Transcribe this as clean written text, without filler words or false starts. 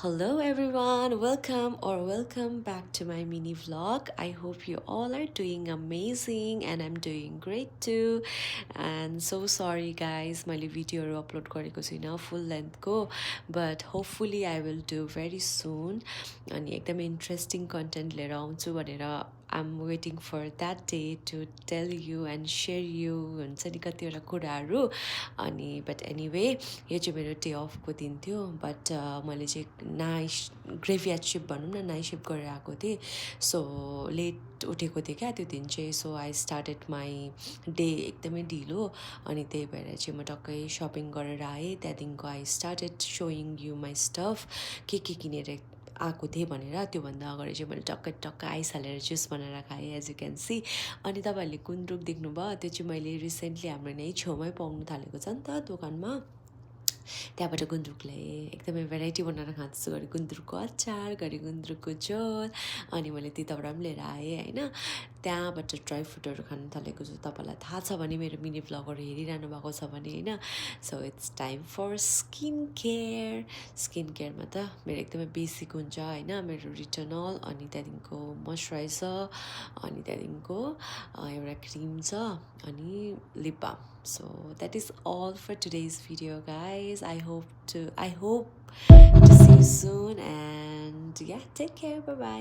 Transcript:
Hello everyone, welcome back to my mini vlog. I hope you all are doing amazing and I'm doing great too. And so sorry guys, मैले भिडियोहरू upload गरेको छुइनँ फुल लेन्थको, but hopefully I will do very soon. अनि एकदमै interesting content लिएर आउँछु भनेर I'm waiting for that day to tell you and share you हुन्छ नि कतिवटा कुराहरू. अनि बट एनिवे यो चाहिँ मेरो डे अफको दिन थियो, बट मैले चाहिँ नाइट ग्रेभयार्ड सिफ्ट भनौँ न, नाइट सिफ्ट गरेर आएको थिएँ. सो लेट उठेको थिएँ क्या त्यो दिन चाहिँ. So I started my day एकदमै ढिलो. अनि त्यही भएर चाहिँ म टक्कै सपिङ गरेर आएँ. त्यहाँदेखिको I started showing you my stuff, के किनेर आएको थिएँ भनेर. त्योभन्दा अगाडि चाहिँ मैले टक्क आइस हालेर जुस बनाएर खाएँ एज यु क्यान सी. अनि तपाईँहरूले गुन्द्रुक देख्नुभयो, त्यो चाहिँ मैले रिसेन्टली हाम्रो नै छेउमै पाउनु थालेको छ नि त दोकानमा. त्यहाँबाट गुन्द्रुक ल्याएँ. एकदमै भेराइटी बनाएर खाँदैछु. घरि गुन्द्रुकको अचार, घरि गुन्द्रुकको झोल, अनि मैले त्यताबाट पनि लिएर आएँ होइन. त्यहाँबाट ड्राई फ्रुटहरू खानु थालेको छु. तपाईँलाई थाहा छ भने मेरो मिनी भ्लगहरू हेरिरहनु भएको छ भने होइन. So it's time for skin केयरमा त मेरो एकदमै बेसिक हुन्छ होइन. मेरो रिटर्नल, अनि त्यहाँदेखिको मोइस्चराइजर, अनि त्यहाँदेखिको एउटा क्रिम छ, अनि lip balm. So that is all for today's video guys. I hope to see you soon, and yeah, take care, bye bye.